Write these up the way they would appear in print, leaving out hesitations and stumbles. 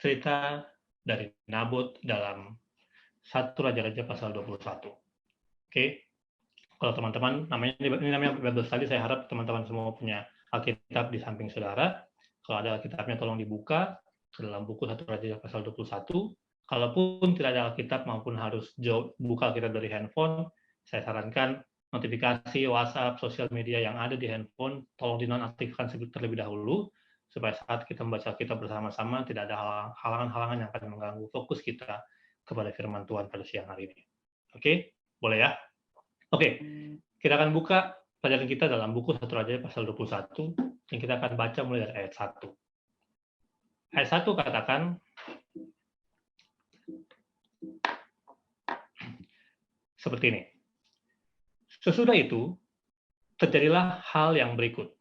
cerita dari Nabot dalam 1 Raja-Raja pasal 21. Oke, kalau teman-teman, ini namanya Bible Study, saya harap teman-teman semua punya Alkitab di samping saudara. Kalau ada Alkitabnya tolong dibuka ke dalam buku 1 Raja pasal 21. Kalaupun tidak ada Alkitab maupun harus buka Alkitab dari handphone, saya sarankan notifikasi WhatsApp, sosial media yang ada di handphone, tolong dinonaktifkan terlebih dahulu, supaya saat kita membaca Alkitab bersama-sama, tidak ada halangan-halangan yang akan mengganggu fokus kita kepada firman Tuhan pada siang hari ini. Oke, boleh ya? Oke, kita akan buka pelajaran kita dalam buku 1 Raja pasal 21, yang kita akan baca mulai dari ayat 1. Ayat 1 katakan, seperti ini. Sesudah itu, terjadilah hal yang berikut.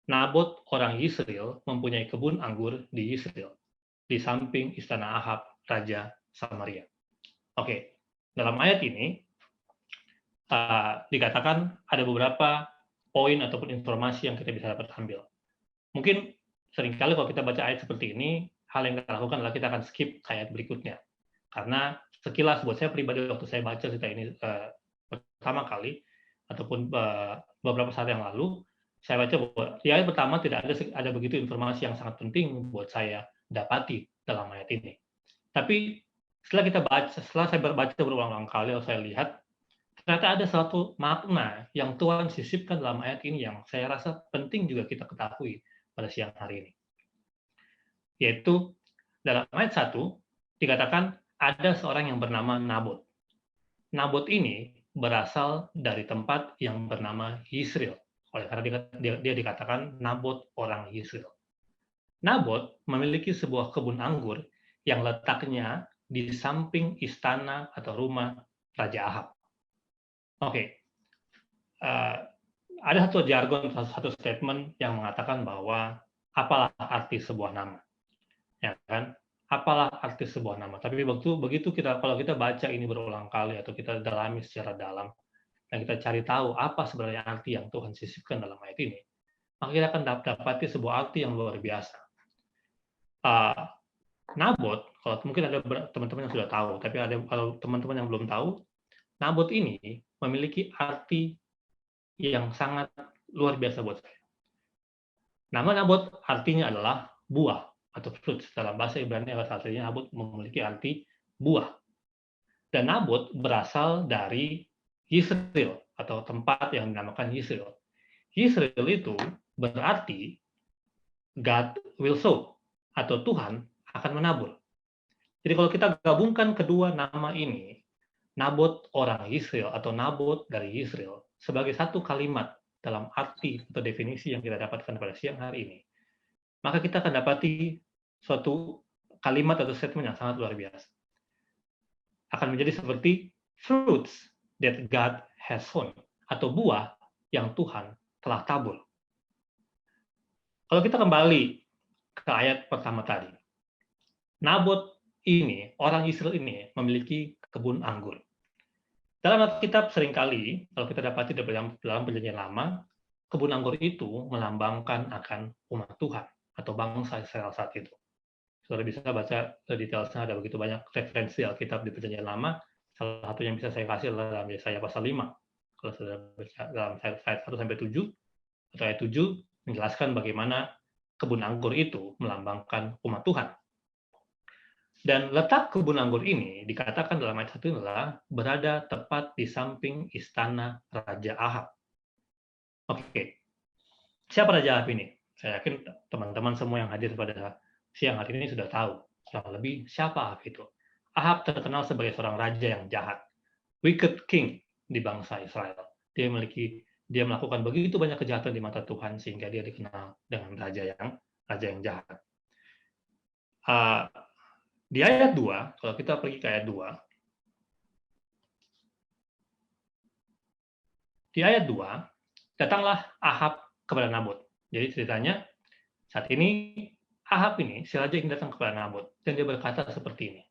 Nabot orang Yisrael mempunyai kebun anggur di Yisrael, di samping istana Ahab, Raja Samaria. Oke, dalam ayat ini, dikatakan ada beberapa poin ataupun informasi yang kita bisa dapat ambil. Mungkin seringkali kalau kita baca ayat seperti ini, hal yang kita lakukan adalah kita akan skip ayat berikutnya. Karena sekilas buat saya pribadi waktu saya baca cerita ini pertama kali, ataupun beberapa saat yang lalu, saya baca bahwa di ayat pertama tidak ada begitu informasi yang sangat penting buat saya dapati dalam ayat ini. Tapi setelah saya baca berulang-ulang kali, saya lihat ternyata ada suatu makna yang Tuhan sisipkan dalam ayat ini yang saya rasa penting juga kita ketahui pada siang hari ini. Yaitu dalam ayat 1 dikatakan ada seorang yang bernama Nabot. Nabot ini berasal dari tempat yang bernama Yisrael. Oleh karena dia dikatakan Nabot orang Yisrael. Nabot memiliki sebuah kebun anggur yang letaknya di samping istana atau rumah Raja Ahab. Oke, ada satu jargon, satu statement yang mengatakan bahwa apalah arti sebuah nama, ya kan? Apalah arti sebuah nama. Tapi begitu kalau kita baca ini berulang kali atau kita dalami secara dalam dan kita cari tahu apa sebenarnya arti yang Tuhan sisipkan dalam ayat ini, maka kita akan dapati sebuah arti yang luar biasa. Nabot, kalau mungkin ada teman-teman yang sudah tahu, tapi kalau teman-teman yang belum tahu, Nabot ini memiliki arti yang sangat luar biasa buat saya. Nama Nabot artinya adalah buah atau fruit. Dalam bahasa Ibrani artinya Nabot memiliki arti buah. Dan Nabot berasal dari Yisrael atau tempat yang dinamakan Yisrael. Yisrael itu berarti God will sow atau Tuhan akan menabur. Jadi kalau kita gabungkan kedua nama ini, Nabot orang Yisrael atau Nabot dari Yisrael, sebagai satu kalimat dalam arti atau definisi yang kita dapatkan pada siang hari ini, maka kita akan dapati suatu kalimat atau statement yang sangat luar biasa. Akan menjadi seperti fruits that God has sown, atau buah yang Tuhan telah tabur. Kalau kita kembali ke ayat pertama tadi, Nabot ini, orang Israel ini memiliki kebun anggur. Dalam Alkitab seringkali, kalau kita dapati dalam Perjanjian Lama, kebun anggur itu melambangkan akan umat Tuhan atau bangsa Israel saat itu. Saudara bisa baca detailnya, ada begitu banyak referensi Alkitab di Perjanjian Lama. Salah satu yang bisa saya kasih adalah dalam Yesaya pasal 5. Kalau saudara baca dalam ayat 1 sampai 7 atau ayat 7 menjelaskan bagaimana kebun anggur itu melambangkan umat Tuhan. Dan letak kebun anggur ini dikatakan dalam ayat 1 adalah berada tepat di samping istana Raja Ahab. Oke, siapa Raja Ahab ini? Saya yakin teman-teman semua yang hadir pada siang hari ini sudah tahu kurang lebih siapa Ahab itu. Ahab terkenal sebagai seorang raja yang jahat, wicked king di bangsa Israel. Dia melakukan begitu banyak kejahatan di mata Tuhan sehingga dia dikenal dengan raja yang jahat. Di ayat 2, kalau kita pergi ke ayat 2, di ayat 2, datanglah Ahab kepada Nabot. Jadi ceritanya, saat ini Ahab ini, si raja ini datang kepada Nabot, dan dia berkata seperti ini,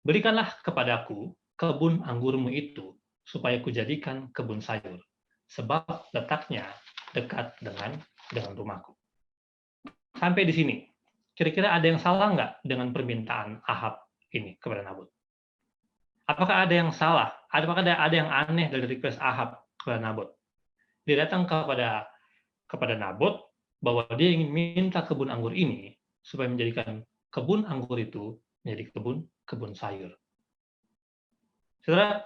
berikanlah kepadaku kebun anggurmu itu, supaya kujadikan kebun sayur, sebab letaknya dekat dengan rumahku. Sampai di sini. Kira-kira ada yang salah nggak dengan permintaan Ahab ini kepada Nabot? Apakah ada yang salah? Apakah ada yang aneh dari request Ahab kepada Nabot? Dia datang kepada Nabot bahwa dia ingin minta kebun anggur ini supaya menjadikan kebun anggur itu menjadi kebun sayur. Saudara,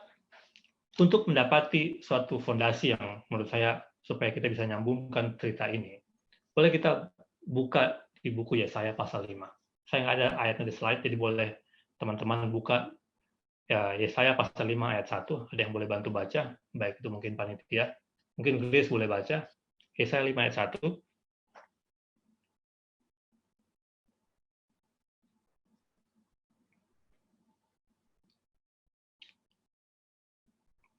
untuk mendapati suatu fondasi yang menurut saya supaya kita bisa nyambungkan cerita ini, boleh kita buka di buku Yesaya pasal 5. Saya nggak ada ayatnya di slide, jadi boleh teman-teman buka ya, Yesaya pasal 5 ayat 1. Ada yang boleh bantu baca, baik itu mungkin panitia, mungkin Grace boleh baca. Yesaya 5 ayat 1.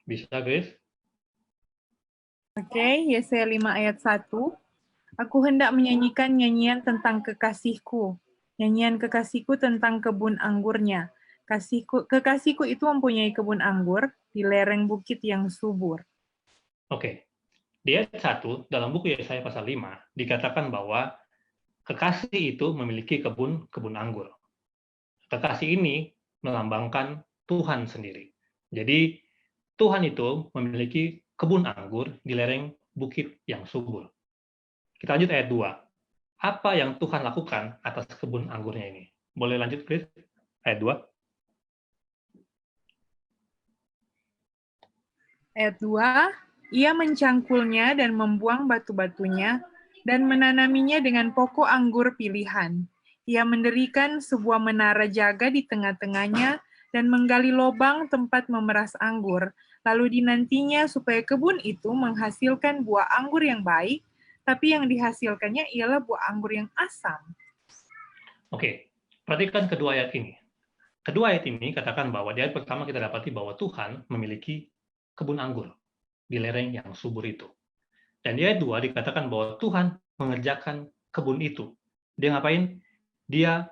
Bisa, Grace? Oke, Yesaya 5 ayat 1. Aku hendak menyanyikan nyanyian tentang kekasihku. Nyanyian kekasihku tentang kebun anggurnya. Kekasihku itu mempunyai kebun anggur di lereng bukit yang subur. Oke. Di ayat 1, dalam buku Yesaya pasal 5, dikatakan bahwa kekasih itu memiliki kebun anggur. Kekasih ini melambangkan Tuhan sendiri. Jadi, Tuhan itu memiliki kebun anggur di lereng bukit yang subur. Kita lanjut ayat 2. Apa yang Tuhan lakukan atas kebun anggurnya ini? Boleh lanjut, Chris? Ayat 2. Ayat 2, ia mencangkulnya dan membuang batu-batunya dan menanaminya dengan pokok anggur pilihan. Ia mendirikan sebuah menara jaga di tengah-tengahnya dan menggali lubang tempat memeras anggur. Lalu dinantinya supaya kebun itu menghasilkan buah anggur yang baik, tapi yang dihasilkannya ialah buah anggur yang asam. Oke, perhatikan kedua ayat ini. Kedua ayat ini katakan bahwa di ayat pertama kita dapati bahwa Tuhan memiliki kebun anggur di lereng yang subur itu. Dan di ayat 2 dikatakan bahwa Tuhan mengerjakan kebun itu. Dia ngapain? Dia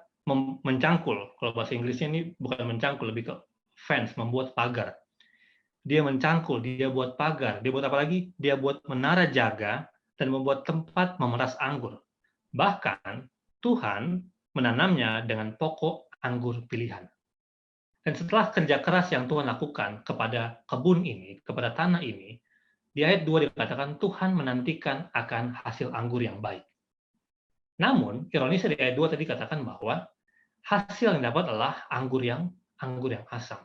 mencangkul. Kalau bahasa Inggrisnya ini bukan mencangkul, lebih ke fence, membuat pagar. Dia mencangkul, dia buat pagar. Dia buat apa lagi? Dia buat menara jaga dan membuat tempat memeras anggur. Bahkan Tuhan menanamnya dengan pokok anggur pilihan. Dan setelah kerja keras yang Tuhan lakukan kepada kebun ini, kepada tanah ini, di ayat 2 dikatakan Tuhan menantikan akan hasil anggur yang baik. Namun, ironisnya di ayat 2 tadi katakan bahwa hasil yang dapat adalah anggur yang asam.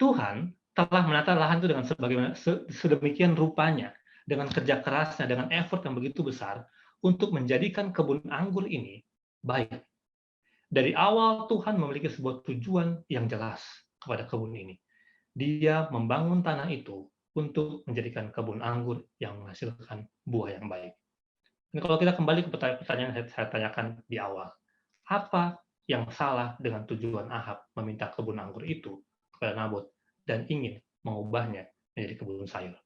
Tuhan telah menata lahan itu dengan sedemikian rupanya, dengan kerja kerasnya, dengan effort yang begitu besar, untuk menjadikan kebun anggur ini baik. Dari awal Tuhan memiliki sebuah tujuan yang jelas kepada kebun ini. Dia membangun tanah itu untuk menjadikan kebun anggur yang menghasilkan buah yang baik. Dan kalau kita kembali ke pertanyaan yang saya tanyakan di awal, apa yang salah dengan tujuan Ahab meminta kebun anggur itu kepada Nabot dan ingin mengubahnya menjadi kebun sayur?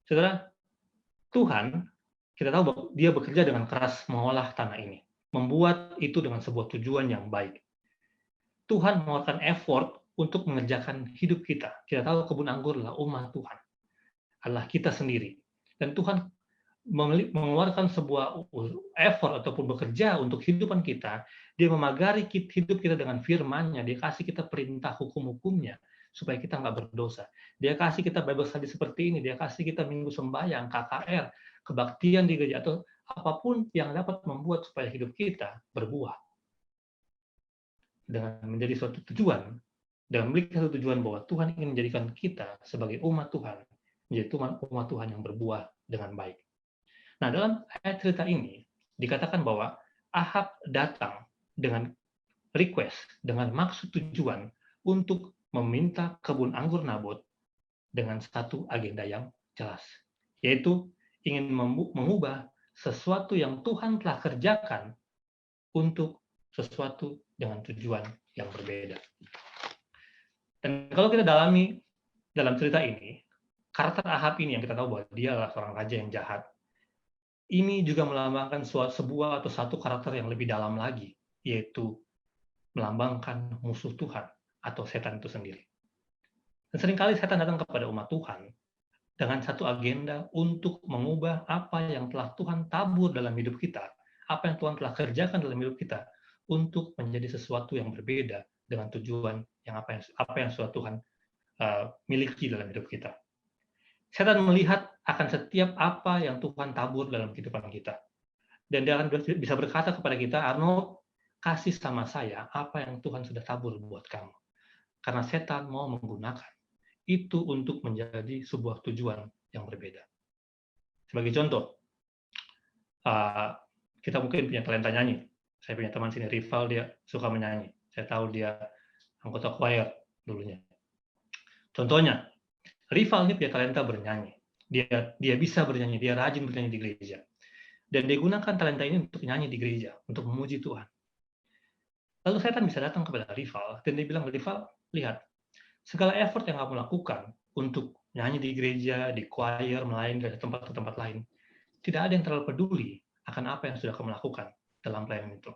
Saudara, Tuhan, kita tahu bahwa dia bekerja dengan keras mengolah tanah ini, membuat itu dengan sebuah tujuan yang baik. Tuhan mengeluarkan effort untuk mengerjakan hidup kita. Kita tahu kebun anggur adalah umat Tuhan, adalah kita sendiri. Dan Tuhan mengeluarkan sebuah effort ataupun bekerja untuk kehidupan kita. Dia memagari hidup kita dengan firman-Nya. Dia kasih kita perintah hukum-hukumnya supaya kita nggak berdosa. Dia kasih kita Bible study seperti ini. Dia kasih kita minggu sembahyang, KKR, kebaktian di gereja, atau apapun yang dapat membuat supaya hidup kita berbuah. Dengan menjadi suatu tujuan, dengan memiliki satu tujuan bahwa Tuhan ingin menjadikan kita sebagai umat Tuhan, menjadi umat Tuhan yang berbuah dengan baik. Nah, dalam ayat cerita ini dikatakan bahwa Ahab datang dengan request, dengan maksud tujuan untuk meminta kebun anggur Nabot dengan satu agenda yang jelas, yaitu ingin mengubah sesuatu yang Tuhan telah kerjakan untuk sesuatu dengan tujuan yang berbeda. Dan kalau kita dalami dalam cerita ini, karakter Ahab ini yang kita tahu bahwa dia adalah seorang raja yang jahat, ini juga melambangkan sebuah atau satu karakter yang lebih dalam lagi, yaitu melambangkan musuh Tuhan atau setan itu sendiri. Dan seringkali setan datang kepada umat Tuhan dengan satu agenda untuk mengubah apa yang telah Tuhan tabur dalam hidup kita apa yang Tuhan telah kerjakan dalam hidup kita untuk menjadi sesuatu yang berbeda dengan tujuan yang apa yang sudah Tuhan miliki dalam hidup kita. Setan melihat akan setiap apa yang Tuhan tabur dalam kehidupan kita. Dan dia akan bisa berkata kepada kita, Arnold, kasih sama saya apa yang Tuhan sudah tabur buat kamu. Karena setan mau menggunakan itu untuk menjadi sebuah tujuan yang berbeda. Sebagai contoh, kita mungkin punya talenta nyanyi. Saya punya teman sini, Rival, dia suka menyanyi. Saya tahu dia anggota choir dulunya. Contohnya, Rival ini punya talenta bernyanyi. Dia bisa bernyanyi, dia rajin bernyanyi di gereja. Dan dia gunakan talenta ini untuk nyanyi di gereja, untuk memuji Tuhan. Lalu setan bisa datang kepada Rival, dan dia bilang, Rival, lihat, segala effort yang kamu lakukan untuk nyanyi di gereja, di choir, melayani dari tempat ke tempat lain, tidak ada yang terlalu peduli akan apa yang sudah kamu lakukan dalam pelayanan itu.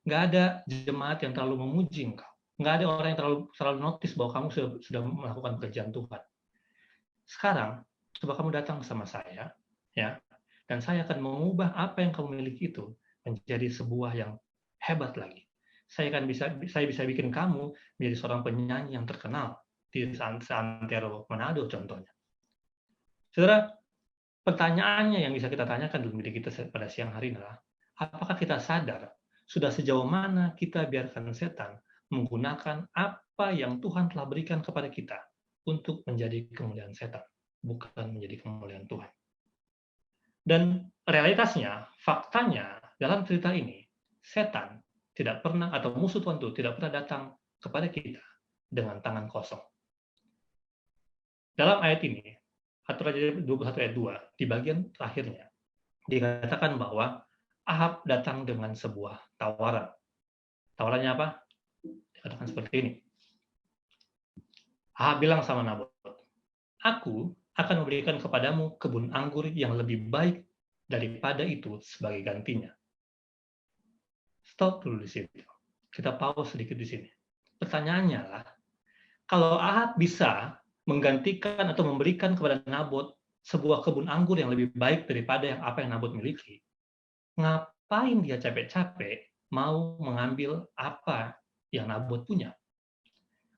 Nggak ada jemaat yang terlalu memuji engkau. Nggak ada orang yang terlalu notice bahwa kamu sudah melakukan pekerjaan Tuhan. Sekarang, coba kamu datang sama saya, ya, dan saya akan mengubah apa yang kamu miliki itu menjadi sebuah yang hebat lagi. Saya bisa bikin kamu menjadi seorang penyanyi yang terkenal di seantero Manado contohnya. Saudara, pertanyaannya yang bisa kita tanyakan dalam diri kita pada siang hari adalah, apakah kita sadar sudah sejauh mana kita biarkan setan menggunakan apa yang Tuhan telah berikan kepada kita untuk menjadi kemuliaan setan, bukan menjadi kemuliaan Tuhan. Dan realitasnya, faktanya, dalam cerita ini, setan tidak pernah, atau musuh Tuhan itu tidak pernah datang kepada kita dengan tangan kosong. Dalam ayat ini, 1 Raja 21 ayat 2, di bagian terakhirnya, dikatakan bahwa Ahab datang dengan sebuah tawaran. Tawarannya apa? Dikatakan seperti ini. Ahab bilang sama Nabot, aku akan memberikan kepadamu kebun anggur yang lebih baik daripada itu sebagai gantinya. Stop dulu di situ. Kita pause sedikit di sini. Pertanyaannya adalah, kalau Ahab bisa menggantikan atau memberikan kepada Nabot sebuah kebun anggur yang lebih baik daripada apa yang Nabot miliki, ngapain dia capek-capek mau mengambil apa yang Nabot punya?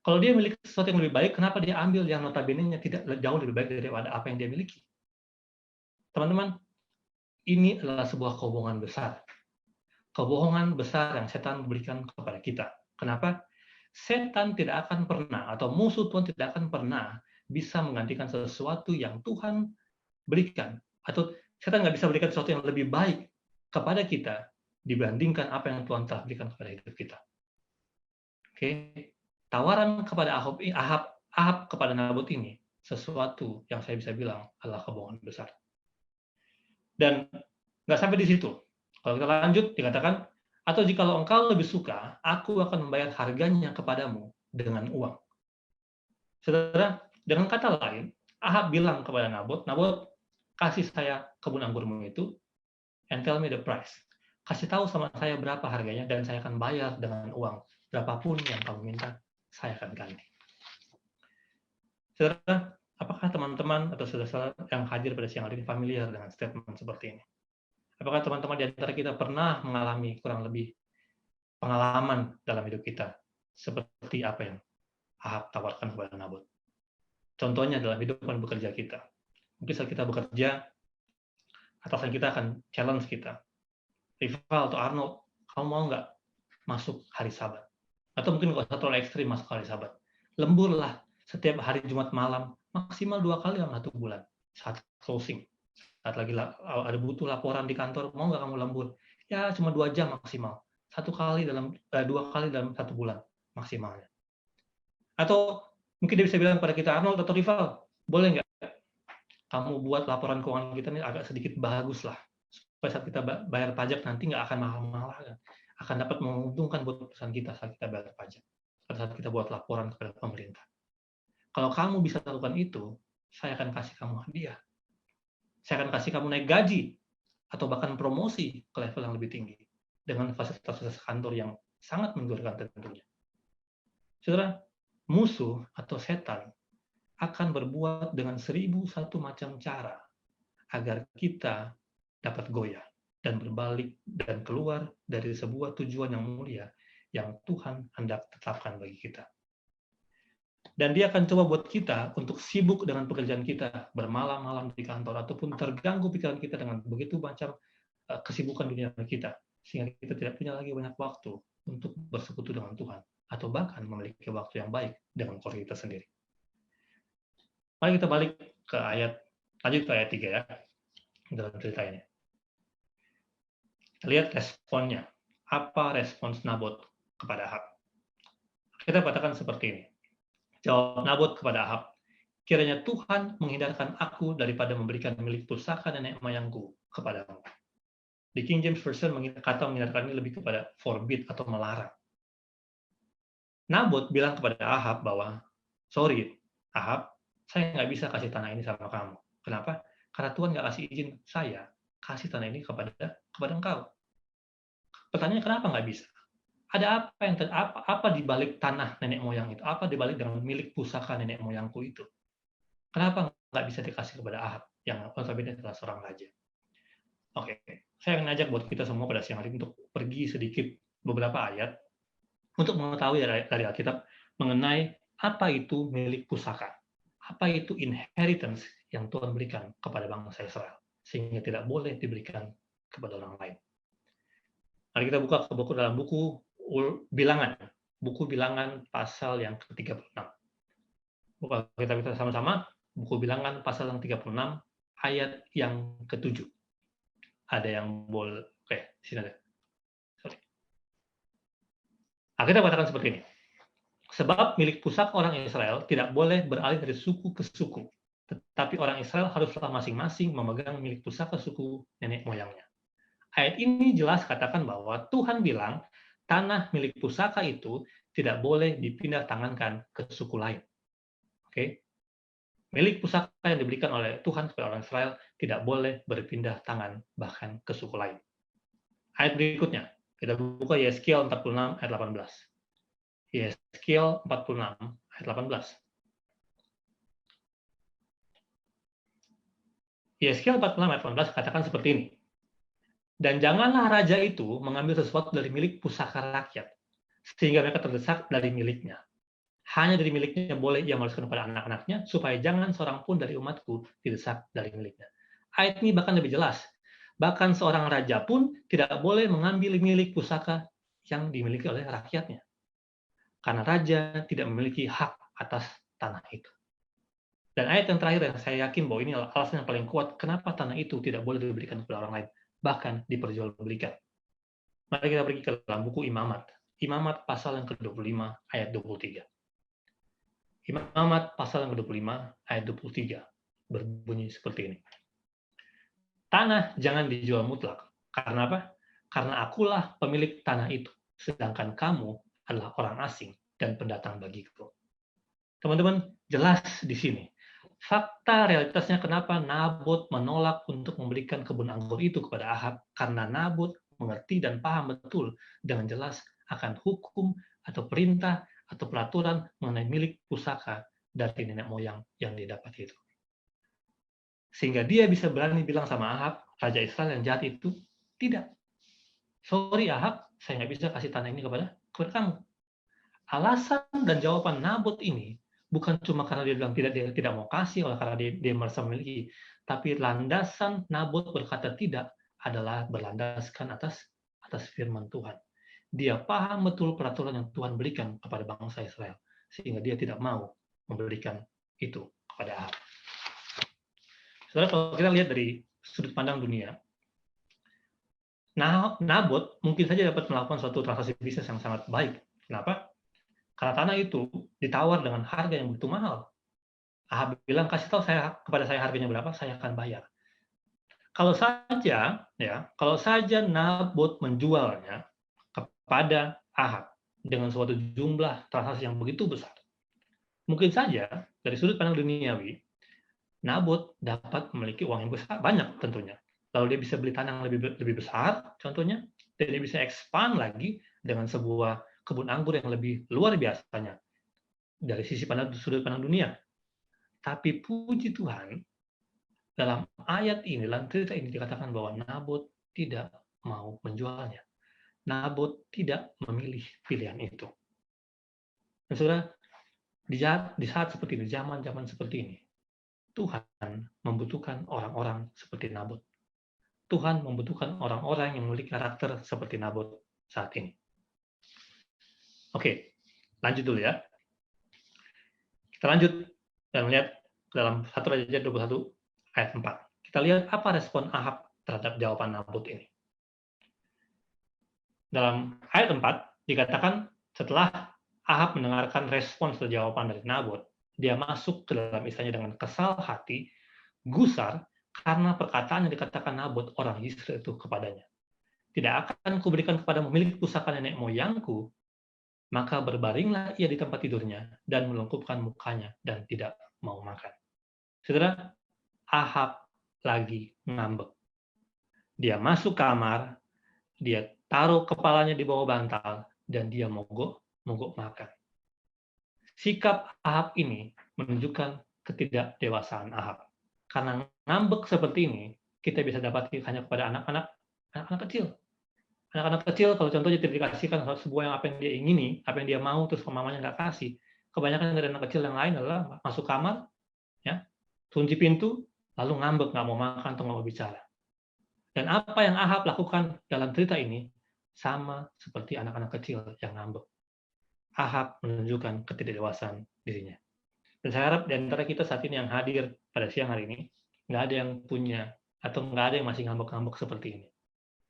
Kalau dia memiliki sesuatu yang lebih baik, kenapa dia ambil yang notabene-nya tidak jauh lebih baik daripada apa yang dia miliki? Teman-teman, ini adalah sebuah kebohongan besar. Kebohongan besar yang setan berikan kepada kita. Kenapa? Setan tidak akan pernah, atau musuh Tuhan tidak akan pernah bisa menggantikan sesuatu yang Tuhan berikan. Atau setan nggak bisa berikan sesuatu yang lebih baik kepada kita dibandingkan apa yang Tuhan telah berikan kepada hidup kita. Oke, tawaran kepada Ahab kepada Nabot ini sesuatu yang saya bisa bilang adalah kebohongan besar. Dan nggak sampai di situ. Kalau kita lanjut, dikatakan, atau jikalau engkau lebih suka, aku akan membayar harganya kepadamu dengan uang. Saudara, dengan kata lain, Ahab bilang kepada Nabot, Nabot, kasih saya kebun anggurmu itu, and tell me the price. Kasih tahu sama saya berapa harganya, dan saya akan bayar dengan uang. Berapapun yang kamu minta, saya akan ganti. Saudara, apakah teman-teman atau saudara yang hadir pada siang hari ini familiar dengan statement seperti ini? Apakah teman-teman di antara kita pernah mengalami kurang lebih pengalaman dalam hidup kita seperti apa yang Ahab tawarkan kepada Nabot? Contohnya dalam hidup dan bekerja kita. Mungkin saat kita bekerja, atasan kita akan challenge kita. Rival atau Arnold, kamu mau nggak masuk hari Sabat? Atau mungkin nggak usah terlalu ekstrim masuk hari Sabat. Lemburlah setiap hari Jumat malam, maksimal 2 kali dalam 1 bulan, saat closing. Saat lagi ada butuh laporan di kantor, mau nggak kamu lembur? Ya cuma 2 jam maksimal. 2 kali dalam 1 bulan maksimalnya. Atau mungkin dia bisa bilang pada kita, Arnold atau Rival, boleh nggak kamu buat laporan keuangan kita ini agak sedikit bagus lah, supaya saat kita bayar pajak nanti nggak akan mahal-mahal, akan dapat menguntungkan buat perusahaan kita saat kita bayar pajak, pada saat kita buat laporan kepada pemerintah. Kalau kamu bisa lakukan itu, saya akan kasih kamu hadiah. Saya akan kasih kamu naik gaji, atau bahkan promosi ke level yang lebih tinggi, dengan fasilitas kantor yang sangat menggiurkan tentunya. Saudara, musuh atau setan akan berbuat dengan 1001 macam cara agar kita dapat goyah, dan berbalik dan keluar dari sebuah tujuan yang mulia yang Tuhan hendak tetapkan bagi kita. Dan dia akan coba buat kita untuk sibuk dengan pekerjaan kita, bermalam-malam di kantor, ataupun terganggu pikiran kita dengan begitu macam kesibukan dunia kita, sehingga kita tidak punya lagi banyak waktu untuk bersekutu dengan Tuhan, atau bahkan memiliki waktu yang baik dengan keluarga kita sendiri. Mari kita balik ke lanjut ke ayat 3 ya, dalam cerita ini. Kita lihat responnya. Apa respons Nabot kepada Ahab? Kita katakan seperti ini. Jawab Nabot kepada Ahab, kiranya Tuhan menghindarkan aku daripada memberikan milik pusaka nenek moyangku kepadamu. Di King James Version kata menghindarkan ini lebih kepada forbid atau melarang. Nabot bilang kepada Ahab bahwa, sorry Ahab, saya nggak bisa kasih tanah ini sama kamu. Kenapa? Karena Tuhan nggak kasih izin saya kasih tanah ini kepada engkau. Pertanyaannya kenapa nggak bisa? Ada apa di balik tanah nenek moyang itu? Apa di balik dengan milik pusaka nenek moyangku itu? Kenapa nggak bisa dikasih kepada Ahab yang notabene adalah seorang raja? Oke, saya akan ngajak buat kita semua pada siang hari untuk pergi sedikit beberapa ayat untuk mengetahui dari Alkitab mengenai apa itu milik pusaka, apa itu inheritance yang Tuhan berikan kepada bangsa Israel, sehingga tidak boleh diberikan kepada orang lain. Mari kita buka ke buku dalam buku Bilangan pasal yang ke-36. Buka kita sama-sama, buku Bilangan pasal yang 36 ayat yang ke-7. Ada yang boleh, oke, sini ada. Sorry. Kita katakan seperti ini. Sebab milik pusaka orang Israel tidak boleh beralih dari suku ke suku, tetapi orang Israel haruslah masing-masing memegang milik pusaka suku nenek moyangnya. Ayat ini jelas katakan bahwa Tuhan bilang tanah milik pusaka itu tidak boleh dipindah tangankan ke suku lain. Oke? Milik pusaka yang diberikan oleh Tuhan kepada orang Israel tidak boleh berpindah tangan bahkan ke suku lain. Ayat berikutnya, kita buka Yeskiel 46 ayat 18. Yeskiel 46 ayat 18. Yeskiel 46 ayat 18 katakan seperti ini. Dan janganlah raja itu mengambil sesuatu dari milik pusaka rakyat, sehingga mereka terdesak dari miliknya. Hanya dari miliknya boleh ia mewariskan kepada anak-anaknya, supaya jangan seorang pun dari umatku didesak dari miliknya. Ayat ini bahkan lebih jelas. Bahkan seorang raja pun tidak boleh mengambil milik pusaka yang dimiliki oleh rakyatnya. Karena raja tidak memiliki hak atas tanah itu. Dan ayat yang terakhir yang saya yakin bahwa ini adalah alasan yang paling kuat kenapa tanah itu tidak boleh diberikan kepada orang lain, bahkan diperjualbelikan. Mari kita pergi ke dalam buku Imamat. Imamat pasal yang ke-25 ayat 23. Imamat pasal yang ke-25 ayat 23 berbunyi seperti ini. Tanah jangan dijual mutlak. Karena apa? Karena akulah pemilik tanah itu, sedangkan kamu adalah orang asing dan pendatang bagiku. Teman-teman, jelas di sini. Fakta realitasnya kenapa Nabot menolak untuk memberikan kebun anggur itu kepada Ahab, karena Nabot mengerti dan paham betul dengan jelas akan hukum atau perintah atau peraturan mengenai milik pusaka dari nenek moyang yang didapat itu. Sehingga dia bisa berani bilang sama Ahab, Raja Israel yang jahat itu, tidak. Sorry Ahab, saya nggak bisa kasih tanah ini kepada kamu. Alasan dan jawaban Nabot ini bukan cuma karena dia bilang dia tidak mau kasih, oleh karena dia merasa memiliki, tapi landasan Nabot berkata tidak adalah berlandaskan atas firman Tuhan. Dia paham betul peraturan yang Tuhan berikan kepada bangsa Israel, sehingga dia tidak mau memberikan itu kepada Ahab. Saudara, kalau kita lihat dari sudut pandang dunia, Nabot mungkin saja dapat melakukan suatu transaksi bisnis yang sangat baik. Kenapa? Karena tanah itu ditawar dengan harga yang begitu mahal. Ahab bilang, kasih tahu kepada saya harganya berapa, saya akan bayar. Kalau saja Nabot menjualnya kepada Ahab dengan suatu jumlah transaksi yang begitu besar, mungkin saja dari sudut pandang duniawi, Nabot dapat memiliki uang yang besar, banyak tentunya. Lalu dia bisa beli tanah yang lebih besar, contohnya, dan dia bisa expand lagi dengan sebuah kebun anggur yang lebih luar biasanya dari sudut pandang dunia. Tapi puji Tuhan, dalam ayat ini, dalam cerita ini dikatakan bahwa Nabot tidak mau menjualnya. Nabot tidak memilih pilihan itu. Dan saudara, di saat seperti ini, zaman-zaman seperti ini, Tuhan membutuhkan orang-orang seperti Nabot. Tuhan membutuhkan orang-orang yang memiliki karakter seperti Nabot saat ini. Oke, lanjut dulu ya. Kita lanjut dan melihat dalam 1 Raja 21 ayat 4. Kita lihat apa respon Ahab terhadap jawaban Nabot ini. Dalam ayat 4 dikatakan setelah Ahab mendengarkan respons atau jawaban dari Nabot, dia masuk ke dalam istana dengan kesal hati, gusar, karena perkataan yang dikatakan Nabot orang Yisrael itu kepadanya. Tidak akan kuberikan kepada milik pusaka nenek moyangku, maka berbaringlah ia di tempat tidurnya dan melengkupkan mukanya dan tidak mau makan. Saudara, Ahab lagi ngambek. Dia masuk kamar, dia taruh kepalanya di bawah bantal, dan dia mogok makan. Sikap Ahab ini menunjukkan ketidakdewasaan Ahab. Karena ngambek seperti ini, kita bisa dapati hanya kepada anak-anak kecil. Anak-anak kecil, kalau contohnya tidak dikasihkan sebuah yang apa yang dia ingini, apa yang dia mau, terus mamanya nggak kasih. Kebanyakan dari anak kecil yang lain adalah masuk kamar, ya, kunci pintu, lalu ngambek, nggak mau makan atau nggak mau bicara. Dan apa yang Ahab lakukan dalam cerita ini, sama seperti anak-anak kecil yang ngambek. Ahab menunjukkan ketidakdewasaan dirinya. Dan saya harap di antara kita saat ini yang hadir pada siang hari ini, nggak ada yang punya, atau nggak ada yang masih ngambek-ngambek seperti ini.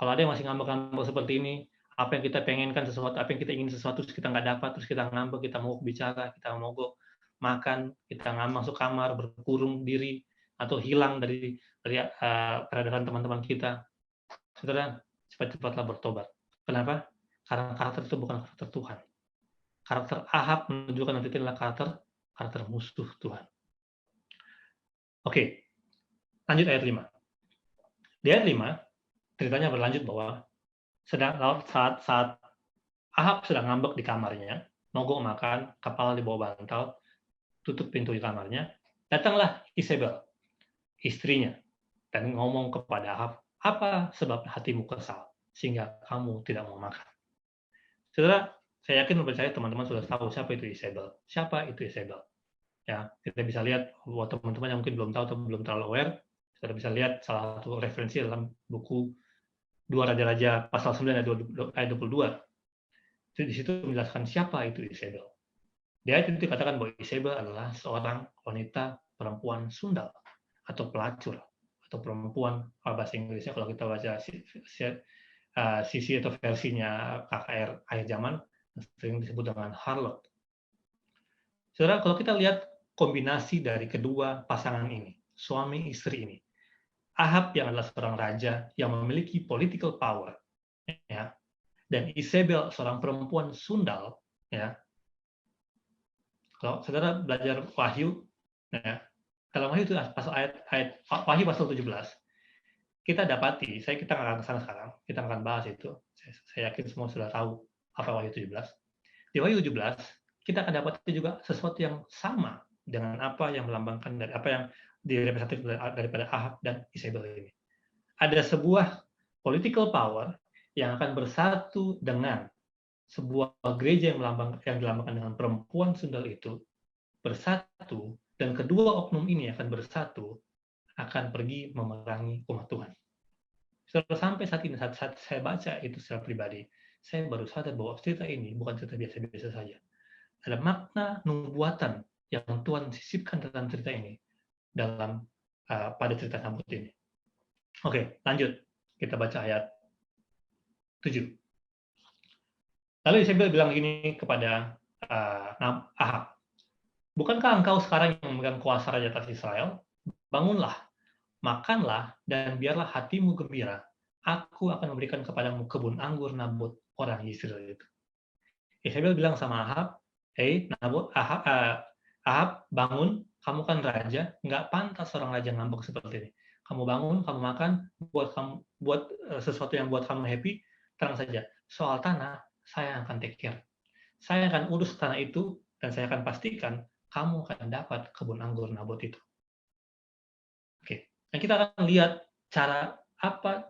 Kalau ada yang masih ngambek-ngambek seperti ini, apa yang kita pengenkan sesuatu, apa yang kita ingin sesuatu, terus kita nggak dapat, terus kita ngambek, kita mogok bicara, kita mogok makan, kita nggak masuk kamar, berkurung diri, atau hilang dari peredaran teman-teman kita. Saudara, cepat-cepatlah bertobat. Kenapa? Karena karakter itu bukan karakter Tuhan. Karakter Ahab menunjukkan nanti itu adalah karakter musuh Tuhan. Oke, lanjut ayat 5. Di ayat 5, ceritanya berlanjut bahwa saat Ahab sedang ngambek di kamarnya, mogok makan, kepala di bawah bantal, tutup pintu di kamarnya, datanglah Isabel, istrinya, dan ngomong kepada Ahab, apa sebab hatimu kesal, sehingga kamu tidak mau makan. Saudara, saya yakin percaya teman-teman sudah tahu siapa itu Isabel. Siapa itu Isabel? Ya, kita bisa lihat buat teman-teman yang mungkin belum tahu atau belum terlalu aware, kita bisa lihat salah satu referensi dalam buku 2 Raja-Raja pasal 9 ayat 22. Di situ menjelaskan siapa itu Isabel. Di ayat itu dikatakan bahwa Isabel adalah seorang wanita perempuan sundal atau pelacur atau perempuan, bahasa Inggrisnya kalau kita baca sisi atau versinya KKR akhir zaman sering disebut dengan harlot. Saudara, kalau kita lihat kombinasi dari kedua pasangan ini, suami istri ini, Ahab yang adalah seorang raja yang memiliki political power, ya, dan Isabel seorang perempuan sundal, ya. Kalau saudara belajar Wahyu, ya, dalam Wahyu itu pasal ayat Wahyu pasal 17, kita dapati, kita nggak akan ke sana sekarang, kita akan bahas itu. Saya yakin semua sudah tahu apa Wahyu 17. Di Wahyu 17, kita akan dapati juga sesuatu yang sama dengan apa yang melambangkan dari apa yang direpresentatif daripada Ahab dan Isabel ini. Ada sebuah political power yang akan bersatu dengan sebuah gereja yang dilambangkan dengan perempuan sundal itu bersatu, dan kedua oknum ini akan bersatu, akan pergi memerangi umat Tuhan. Sampai saat ini, saat saya baca itu secara pribadi, saya baru sadar bahwa cerita ini bukan cerita biasa-biasa saja. Ada makna nubuatan yang Tuhan sisipkan dalam cerita ini, dalam pada cerita Nabot ini. Oke, lanjut. Kita baca ayat 7. Lalu Isabel bilang gini kepada Ahab, bukankah engkau sekarang yang memegang kuasa raja atas Israel? Bangunlah, makanlah, dan biarlah hatimu gembira. Aku akan memberikan kepadamu kebun anggur Nabot, orang Israel itu. Isabel bilang sama Ahab, hey Nabot, Ahab, bangun, kamu kan raja, nggak pantas seorang raja ngambek seperti ini. Kamu bangun, kamu makan, buat sesuatu yang buat kamu happy, tenang saja. Soal tanah, saya akan take care. Saya akan urus tanah itu, dan saya akan pastikan kamu akan dapat kebun anggur Nabot itu. Oke, dan kita akan lihat cara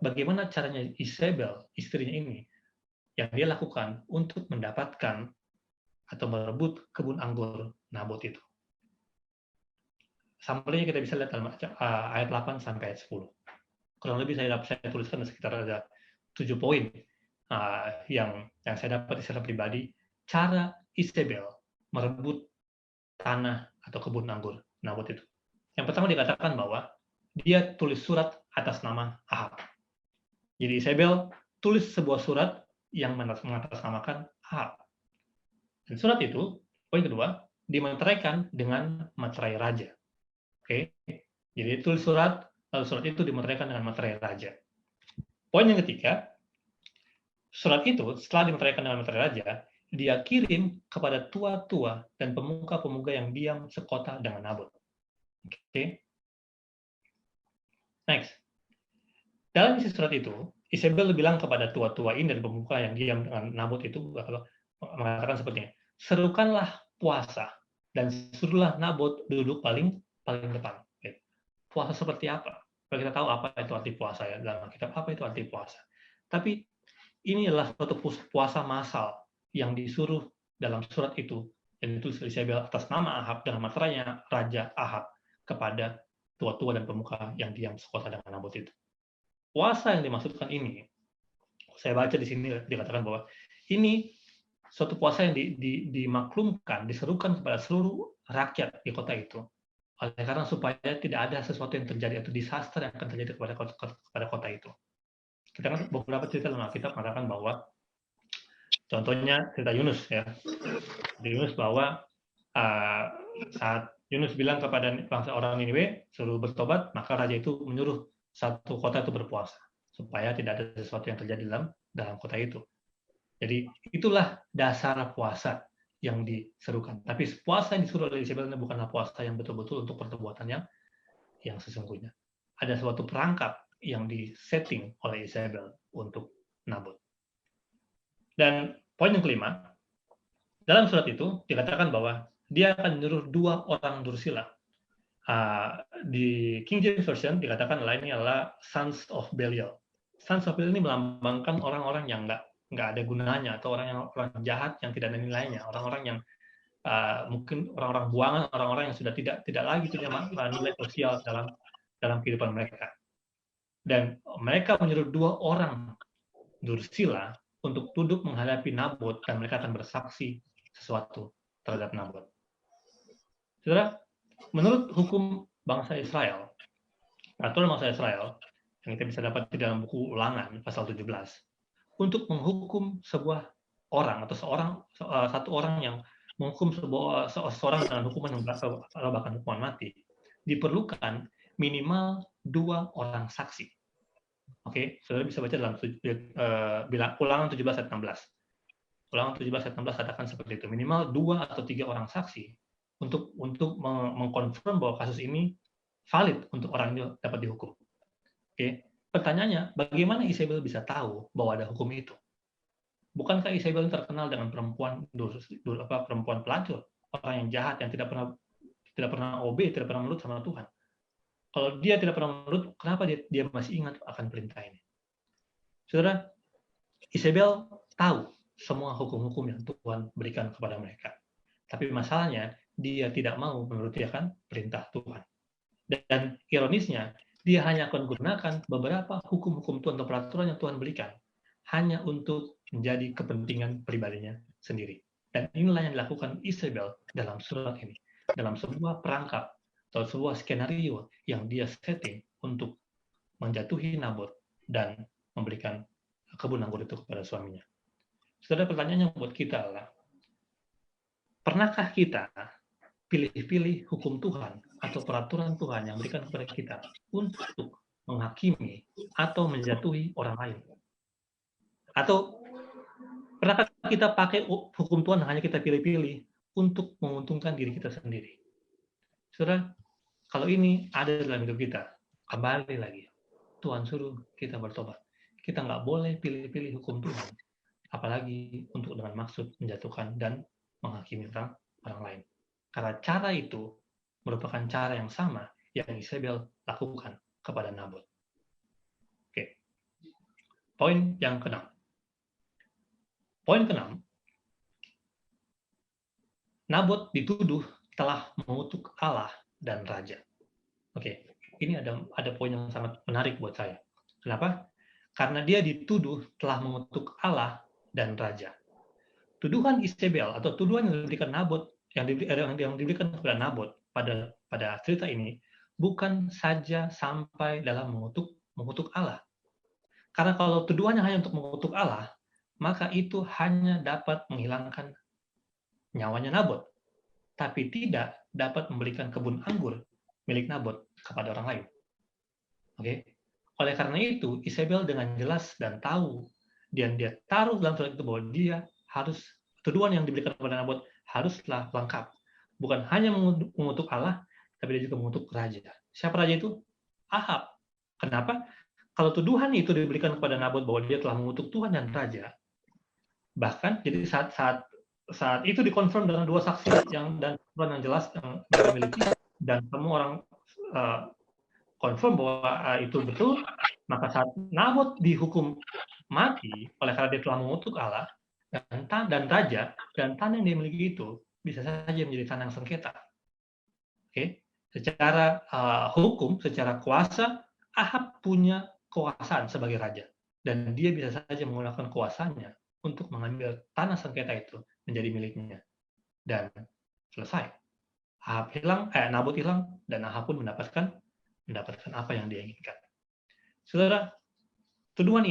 bagaimana caranya Isabel, istrinya ini, yang dia lakukan untuk mendapatkan atau merebut kebun anggur Nabot itu. Sampelnya kita bisa lihat dalam ayat 8 sampai ayat 10. Kurang lebih saya tuliskan sekitar ada 7 poin yang saya dapat secara pribadi, cara Isabel merebut tanah atau kebun anggur Nabot itu. Yang pertama dikatakan bahwa dia tulis surat atas nama Ahab. Jadi Isabel tulis sebuah surat yang mengatasnamakan Ahab. Dan surat itu, poin kedua, dimeteraikan dengan materai raja. Oke, jadi tulis surat, lalu surat itu dimeteraikan dengan materai raja. Poin yang ketiga, surat itu setelah dimeteraikan dengan materai raja, dia kirim kepada tua-tua dan pemuka-pemuka yang diam sekota dengan Nabot. Oke. Next. Dalam isi surat itu, Isabel bilang kepada tua-tua ini dan pemuka yang diam dengan Nabot itu mengatakan seperti ini, serukanlah puasa dan suruhlah Nabot duduk paling depan. Puasa seperti apa? Kalau kita tahu apa itu arti puasa ya dalam Alkitab, apa itu arti puasa. Tapi ini adalah suatu puasa massal yang disuruh dalam surat itu, yang ditulis Isabel atas nama Ahab dengan materainya Raja Ahab kepada tua-tua dan pemuka yang diam sekota dengan Nabot itu. Puasa yang dimaksudkan ini, saya baca di sini dikatakan bahwa ini suatu puasa yang dimaklumkan, diserukan kepada seluruh rakyat di kota itu. Oleh karena supaya tidak ada sesuatu yang terjadi atau disaster yang akan terjadi kepada kota itu. Kita kan beberapa cerita dalam Alkitab mengatakan bahwa contohnya cerita Yunus ya. Di Yunus bahwa saat Yunus bilang kepada bangsa orang Niniwe suruh bertobat, maka raja itu menyuruh satu kota itu berpuasa supaya tidak ada sesuatu yang terjadi dalam kota itu. Jadi itulah dasar puasa yang diserukan. Tapi puasa yang disuruh oleh Isabel ini bukanlah puasa yang betul-betul untuk perbuatan yang sesungguhnya. Ada suatu perangkap yang disetting oleh Isabel untuk Nabot. Dan poin yang kelima, dalam surat itu dikatakan bahwa dia akan menyuruh 2 orang dursila. Di King James Version dikatakan lainnya adalah sons of Belial. Sons of Belial ini melambangkan orang-orang yang nggak ada gunanya atau orang jahat yang tidak ada nilainya, orang-orang yang mungkin orang-orang buangan, orang-orang yang sudah tidak lagi punya nilai sosial dalam kehidupan mereka. Dan mereka menyuruh 2 orang dursila untuk duduk menghadapi Nabot dan mereka akan bersaksi sesuatu terhadap Nabot. Saudara, menurut hukum bangsa Israel, peraturan bangsa Israel yang kita bisa dapat di dalam buku Ulangan pasal 17, untuk menghukum sebuah orang atau satu orang yang menghukum seorang dengan hukuman atau bahkan hukuman mati, diperlukan minimal 2 orang saksi. Oke, saudara bisa baca dalam Ulangan 17 ayat 16. Ulangan 17 ayat 16 katakan seperti itu, minimal 2 atau 3 orang saksi untuk mengkonfirm bahwa kasus ini valid untuk orang itu dapat dihukum. Oke, pertanyaannya, bagaimana Isabel bisa tahu bahwa ada hukum itu? Bukankah Isabel terkenal dengan perempuan pelacur, orang yang jahat yang tidak pernah obey, tidak pernah menurut sama Tuhan? Kalau dia tidak pernah menurut, kenapa dia masih ingat akan perintah ini? Saudara, Isabel tahu semua hukum-hukum yang Tuhan berikan kepada mereka. Tapi masalahnya, dia tidak mau menuruti akan perintah Tuhan. Dan ironisnya, dia hanya akan gunakan beberapa hukum-hukum Tuhan atau peraturan yang Tuhan berikan hanya untuk menjadi kepentingan pribadinya sendiri. Dan inilah yang dilakukan Isabel dalam surat ini. Dalam sebuah perangkap atau sebuah skenario yang dia setting untuk menjatuhi Nabot dan memberikan kebun anggur itu kepada suaminya. Saudara, pertanyaannya buat kita adalah, pernahkah kita pilih-pilih hukum Tuhan atau peraturan Tuhan yang diberikan kepada kita untuk menghakimi atau menjatuhi orang lain? Atau pernahkah kita pakai hukum Tuhan hanya kita pilih-pilih untuk menguntungkan diri kita sendiri? Saudara, kalau ini ada dalam hidup kita, kembali lagi, Tuhan suruh kita bertobat. Kita nggak boleh pilih-pilih hukum Tuhan, apalagi untuk dengan maksud menjatuhkan dan menghakimi orang lain. Karena cara itu merupakan cara yang sama yang Isabel lakukan kepada Nabot. Oke. Poin yang keenam. Poin keenam, Nabot dituduh telah mengutuk Allah dan raja. Oke, ini ada poin yang sangat menarik buat saya. Kenapa? Karena dia dituduh telah mengutuk Allah dan raja. Tuduhan Isabel atau tuduhan yang diberikan Nabot yang diberikan kepada Nabot pada cerita ini bukan saja sampai dalam mengutuk Allah. Karena kalau tuduhannya hanya untuk mengutuk Allah, maka itu hanya dapat menghilangkan nyawanya Nabot, tapi tidak dapat memberikan kebun anggur milik Nabot kepada orang lain. Oke? Oleh karena itu, Isabel dengan jelas dan tahu, dan dia taruh dalam surat itu bahwa dia harus, tuduhan yang diberikan kepada Nabot haruslah lengkap. Bukan hanya mengutuk Allah, tapi dia juga mengutuk raja. Siapa raja itu? Ahab. Kenapa? Kalau tuduhan itu diberikan kepada Nabot bahwa dia telah mengutuk Tuhan dan raja, bahkan jadi saat itu dikonfirm dengan dua saksi yang jelas yang mereka miliki, dan semua orang confirm bahwa itu betul, maka saat Nabot dihukum mati oleh karena dia telah mengutuk Allah dan raja, dan tanah yang dimiliki itu bisa saja menjadi tanah yang sengketa. Oke, secara hukum, secara kuasa, Ahab punya kekuasaan sebagai raja, dan dia bisa saja menggunakan kuasanya untuk mengambil tanah sengketa itu menjadi miliknya, dan selesai. Nabot hilang, dan Ahab pun mendapatkan apa yang dia inginkan. Saudara, tuduhan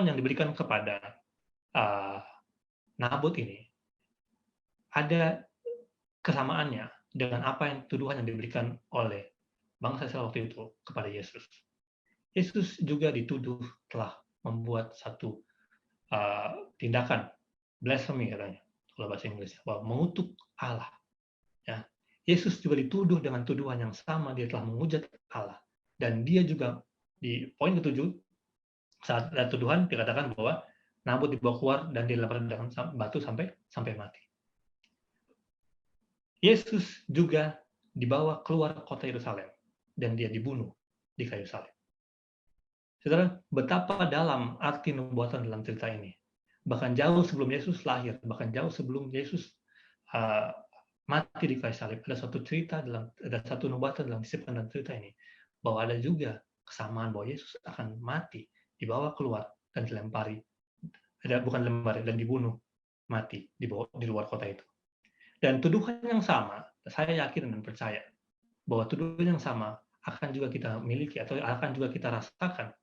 yang diberikan kepada Nabot ini ada kesamaannya dengan apa yang tuduhan yang diberikan oleh bangsa Israel waktu itu kepada Yesus. Yesus juga dituduh telah membuat satu tindakan blasphemy katanya, kalau bahasa Inggrisnya, bahwa mengutuk Allah. Ya. Yesus juga dituduh dengan tuduhan yang sama, dia telah menghujat Allah. Dan dia juga di poin ke-7, saat ada tuduhan dikatakan bahwa Nabot dibawa keluar dan dilempar dengan batu sampai mati. Yesus juga dibawa keluar kota Yerusalem dan dia dibunuh di kayu salib. Saudara, betapa dalam arti nubuatan dalam cerita ini. Bahkan jauh sebelum Yesus lahir, bahkan jauh sebelum Yesus mati di kayu salib, ada satu nubuatan dalam dan cerita ini, bahwa ada juga kesamaan bahwa Yesus akan mati, dibawa keluar dan dilempari, dan dibunuh mati di luar kota itu. Dan tuduhan yang sama, saya yakin dan percaya bahwa tuduhan yang sama akan juga kita miliki atau akan juga kita rasakan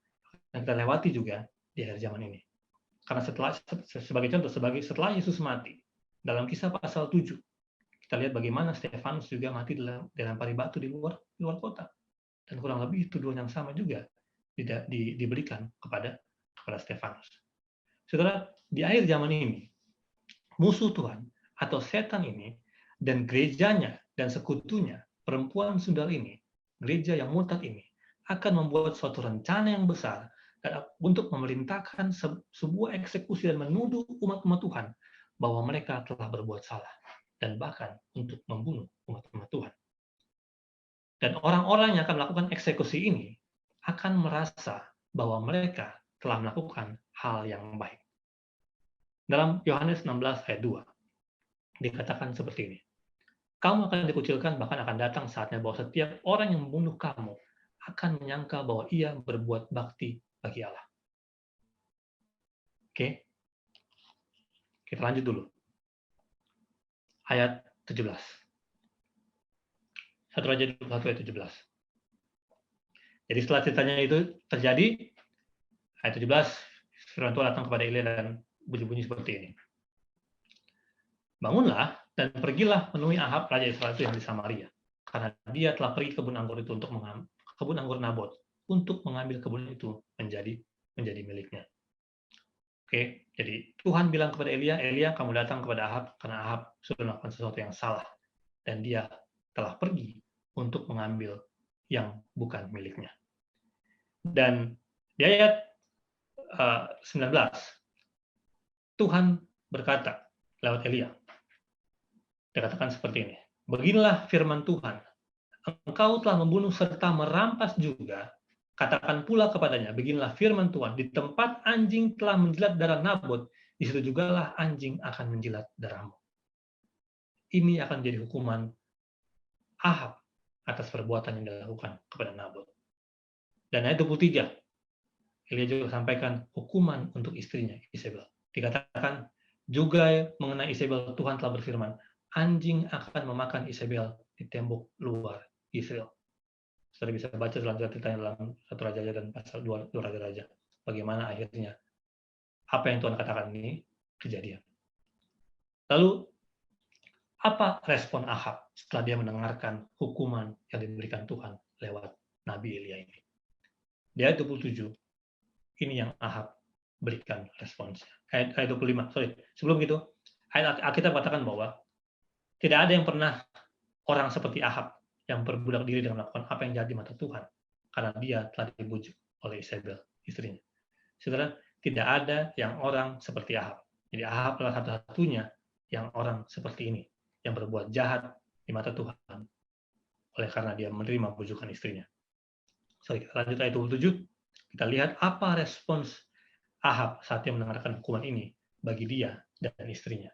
dan kita lewati juga di akhir zaman ini. Karena sebagai contoh, setelah Yesus mati, dalam Kisah pasal 7, kita lihat bagaimana Stefanus juga mati dilempari batu di luar kota. Dan kurang lebih tuduhan yang sama juga diberikan kepada Stefanus. Saudara, di akhir zaman ini, musuh Tuhan atau setan ini dan gerejanya dan sekutunya, perempuan sundal ini, gereja yang murtad ini, akan membuat suatu rencana yang besar untuk memerintahkan sebuah eksekusi dan menuduh umat-umat Tuhan bahwa mereka telah berbuat salah, dan bahkan untuk membunuh umat-umat Tuhan. Dan orang-orang yang akan melakukan eksekusi ini akan merasa bahwa mereka telah melakukan hal yang baik. Dalam Yohanes 16 ayat 2, dikatakan seperti ini. Kamu akan dikucilkan, bahkan akan datang saatnya bahwa setiap orang yang membunuh kamu akan menyangka bahwa ia berbuat bakti bagi Allah. Oke. Kita lanjut dulu. Ayat 17. 1 Raja 21 ayat 17. Jadi setelah ceritanya itu terjadi, ayat 17, firman Tuhan datang kepada Elia dan bunyi-bunyi seperti ini. Bangunlah dan pergilah menemui Ahab, raja Israel itu yang di Samaria, karena dia telah pergi ke kebun anggur itu untuk mengambil kebun anggur Nabot, untuk mengambil kebun itu menjadi miliknya. Oke, jadi Tuhan bilang kepada Elia, kamu datang kepada Ahab karena Ahab sudah melakukan sesuatu yang salah dan dia telah pergi untuk mengambil yang bukan miliknya. Dan di ayat 19, Tuhan berkata lewat Elia, dikatakan seperti ini, beginilah firman Tuhan, engkau telah membunuh serta merampas juga Katakan pula kepadanya, beginilah firman Tuhan, di tempat anjing telah menjilat darah Nabot, di situ jugalah anjing akan menjilat darahmu. Ini akan menjadi hukuman Ahab atas perbuatan yang dilakukan kepada Nabot. Dan ayat 23, Elia juga sampaikan hukuman untuk istrinya, Isabel. Dikatakan juga mengenai Isabel, Tuhan telah berfirman, anjing akan memakan Isabel di tembok luar Israel. Saudara bisa baca dalam ceritanya dalam 1 Raja dan pasal 2 Raja-Raja. Bagaimana akhirnya apa yang Tuhan katakan ini kejadian. Lalu apa respon Ahab setelah dia mendengarkan hukuman yang diberikan Tuhan lewat Nabi Elia ini? Di ayat 27, ini yang Ahab berikan responsnya. Ayat 25, sebelum itu, ayat Alkitab katakan bahwa tidak ada yang pernah orang seperti Ahab yang berbudak diri dengan melakukan apa yang jahat di mata Tuhan, karena dia telah dibujuk oleh Isabel, istrinya. Saudara, tidak ada yang orang seperti Ahab. Jadi Ahab adalah satu-satunya yang orang seperti ini, yang berbuat jahat di mata Tuhan, oleh karena dia menerima bujukan istrinya. Kita lanjut ayat 27, kita lihat apa respons Ahab saat dia mendengarkan hukuman ini bagi dia dan istrinya.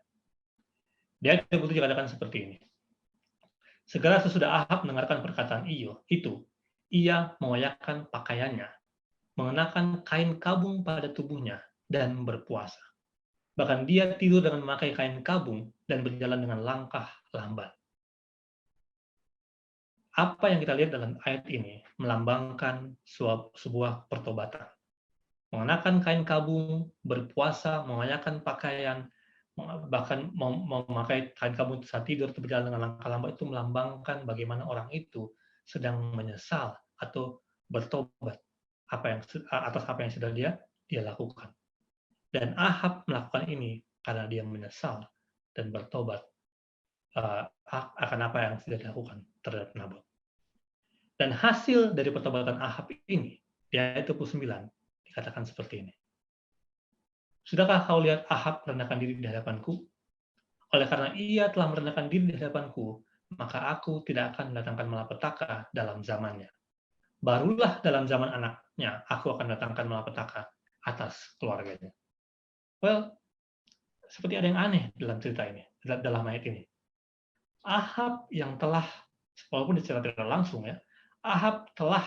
Di ayat 27 katakan seperti ini. Segera sesudah Ahab mendengarkan perkataan itu, ia mengoyakkan pakaiannya, mengenakan kain kabung pada tubuhnya, dan berpuasa. Bahkan dia tidur dengan memakai kain kabung dan berjalan dengan langkah lambat. Apa yang kita lihat dalam ayat ini melambangkan sebuah pertobatan. Mengenakan kain kabung, berpuasa, mengoyakkan pakaian, bahkan memakai kain kabung saat tidur, berjalan dengan langkah lambat, itu melambangkan bagaimana orang itu sedang menyesal atau bertobat atas apa yang sudah dia lakukan. Dan Ahab melakukan ini karena dia menyesal dan bertobat akan apa yang sudah dilakukan terhadap Nabot. Dan hasil dari pertobatan Ahab ini, di ayat 29, dikatakan seperti ini. Sudahkah kau lihat Ahab merendahkan diri di hadapanku? Oleh karena ia telah merendahkan diri di hadapanku, maka aku tidak akan mendatangkan malapetaka dalam zamannya. Barulah dalam zaman anaknya, aku akan datangkan malapetaka atas keluarganya. Well, seperti ada yang aneh dalam cerita ini, dalam ayat ini. Ahab yang telah, walaupun secara tidak langsung ya, Ahab telah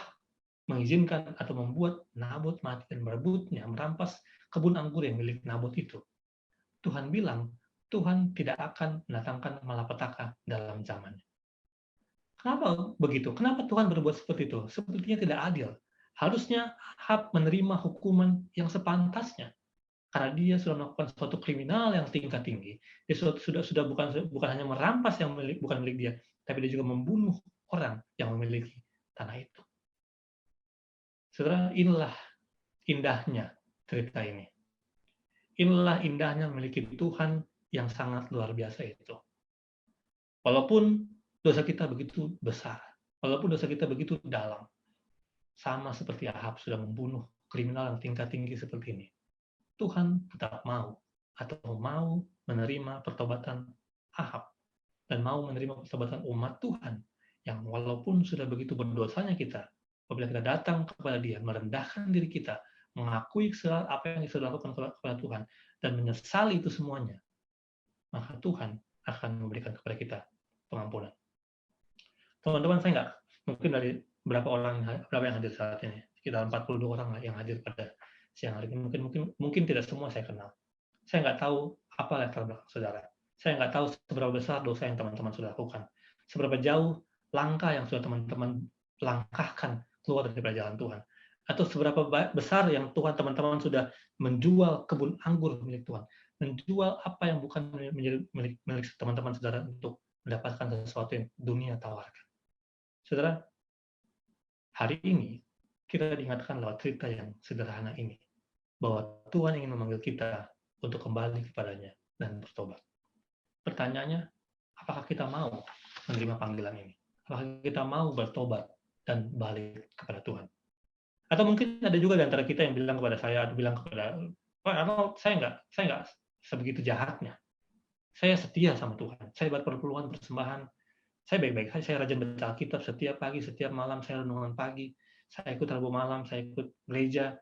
mengizinkan atau membuat Nabot mati dan merebutnya, merampas kebun anggur yang milik Nabot itu. Tuhan bilang, Tuhan tidak akan mendatangkan malapetaka dalam zamannya. Kenapa begitu? Kenapa Tuhan berbuat seperti itu? Sepertinya tidak adil. Harusnya Ahab menerima hukuman yang sepantasnya. Karena dia sudah melakukan suatu kriminal yang tingkat tinggi. Dia sudah bukan hanya merampas yang bukan milik dia, tapi dia juga membunuh orang yang memiliki tanah itu. Saudara, inilah indahnya cerita ini. Inilah indahnya memiliki Tuhan yang sangat luar biasa itu. Walaupun dosa kita begitu besar, walaupun dosa kita begitu dalam, sama seperti Ahab sudah membunuh kriminal yang tingkat tinggi seperti ini, Tuhan tetap mau menerima pertobatan Ahab dan mau menerima pertobatan umat Tuhan yang walaupun sudah begitu berdosanya kita, apabila kita datang kepada Dia, merendahkan diri kita, mengakui apa yang sudah lakukan kepada Tuhan, dan menyesali itu semuanya, maka Tuhan akan memberikan kepada kita pengampunan. Teman-teman, saya nggak, mungkin dari berapa yang hadir saat ini, sekitar 42 orang yang hadir pada siang hari ini, mungkin tidak semua saya kenal. Saya nggak tahu apa latar belakang saudara. Saya nggak tahu seberapa besar dosa yang teman-teman sudah lakukan. Seberapa jauh langkah yang sudah teman-teman langkahkan keluar dari jalan Tuhan. Atau seberapa besar yang teman-teman sudah menjual kebun anggur milik Tuhan. Menjual apa yang bukan menjadi milik teman-teman saudara untuk mendapatkan sesuatu yang dunia tawarkan. Saudara, hari ini kita diingatkan lewat cerita yang sederhana ini, bahwa Tuhan ingin memanggil kita untuk kembali kepadanya dan bertobat. Pertanyaannya, apakah kita mau menerima panggilan ini? Apakah kita mau bertobat dan balik kepada Tuhan? Atau mungkin ada juga di antara kita yang bilang kepada saya, atau bilang kepada, saya nggak sebegitu jahatnya. Saya setia sama Tuhan. Saya buat perpuluhan persembahan. Saya baik-baik. Saya rajin baca Alkitab setiap pagi, setiap malam. Saya renungan pagi. saya ikut Rabu malam, saya ikut gereja,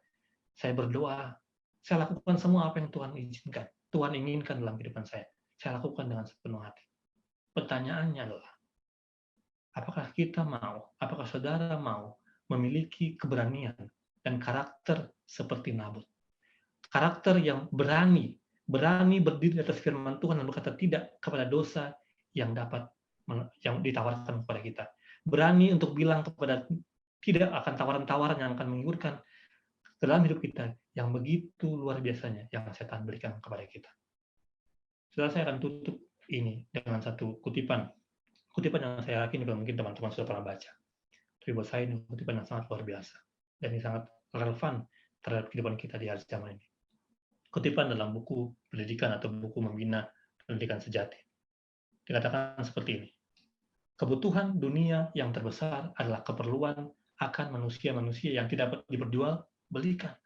saya berdoa, saya lakukan semua apa yang Tuhan izinkan, Tuhan inginkan dalam kehidupan saya. Saya lakukan dengan sepenuh hati. Pertanyaannya adalah, apakah kita mau, apakah saudara mau memiliki keberanian dan karakter seperti Nabot? Karakter yang berani berdiri di atas firman Tuhan dan berkata tidak kepada dosa yang ditawarkan kepada kita. Berani untuk bilang kepada tidak akan tawaran-tawaran yang akan menggiurkan ke dalam hidup kita yang begitu luar biasanya yang setan berikan kepada kita. Setelah saya akan tutup ini dengan satu kutipan yang saya yakin juga mungkin teman-teman sudah pernah baca. Tapi buat saya ini kutipan yang sangat luar biasa dan ini sangat relevan terhadap kehidupan kita di hari zaman ini. Kutipan dalam buku pendidikan atau buku membina pendidikan sejati. Dikatakan seperti ini. Kebutuhan dunia yang terbesar adalah keperluan akan manusia-manusia yang tidak dapat diperjualbelikan.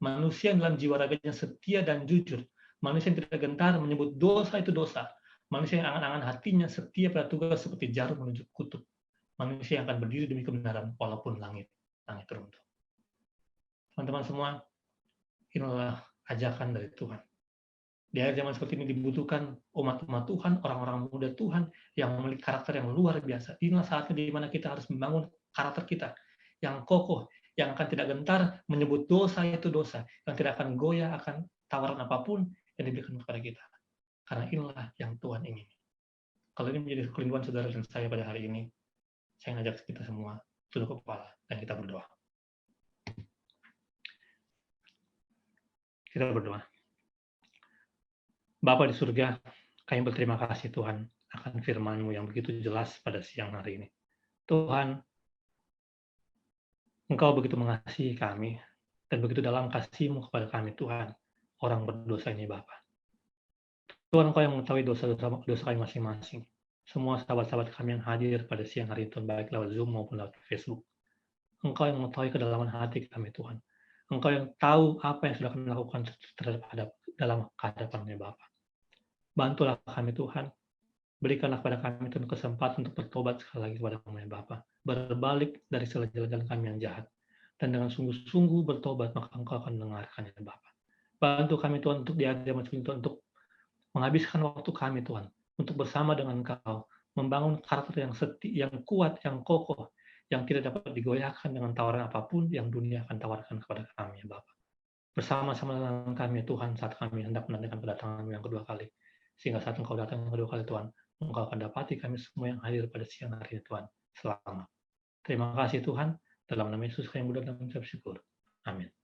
Manusia yang dalam jiwa raganya setia dan jujur. Manusia yang tidak gentar menyebut dosa itu dosa. Manusia yang angan-angan hatinya setia pada tugas seperti jarum menuju kutub. Manusia yang akan berdiri demi kebenaran walaupun langit runtuh. Teman-teman semua, inilah ajakan dari Tuhan. Di akhir zaman seperti ini dibutuhkan umat-umat Tuhan, orang-orang muda Tuhan yang memiliki karakter yang luar biasa. Inilah saatnya di mana kita harus membangun karakter kita yang kokoh, yang akan tidak gentar menyebut dosa itu dosa, yang tidak akan goyah akan tawaran apapun yang diberikan kepada kita. Karena inilah yang Tuhan ingin. Kalau ini menjadi kerinduan saudara dan saya pada hari ini, saya ngajak kita semua tunduk kepala dan kita berdoa. Kita berdoa. Bapa di surga, kami berterima kasih Tuhan akan firman-Mu yang begitu jelas pada siang hari ini. Tuhan, Engkau begitu mengasihi kami, dan begitu dalam kasih-Mu kepada kami Tuhan, orang berdosa ini Bapa. Tuhan, Engkau yang mengetahui dosa kami masing-masing. Semua sahabat-sahabat kami yang hadir pada siang hari Tuhan, baik lewat Zoom maupun lewat Facebook. Engkau yang mengetahui kedalaman hati kami Tuhan. Engkau yang tahu apa yang sudah kami lakukan dalam kehadapan-Mu Bapa. Bantulah kami Tuhan, berikanlah kepada kami Tuhan kesempatan untuk bertobat sekali lagi kepada Kami Bapa, berbalik dari segala jalan-jalan kami yang jahat, dan dengan sungguh-sungguh bertobat maka Engkau akan mendengarkannya Bapa. Bantu kami Tuhan untuk di hari Tuhan untuk menghabiskan waktu kami Tuhan, untuk bersama dengan Engkau, membangun karakter yang kuat, yang kokoh, yang tidak dapat digoyahkan dengan tawaran apapun yang dunia akan tawarkan kepada kami Bapa. Bersama-sama dengan kami Tuhan saat kami hendak menantikan kedatangan-Mu yang kedua kali. Sehingga saat Engkau datang yang kedua kali Tuhan, Engkau akan dapati kami semua yang hadir pada siang hari ini Tuhan. Selamat. Terima kasih Tuhan. Dalam nama Yesus kami berdoa dan mengucap syukur. Amin.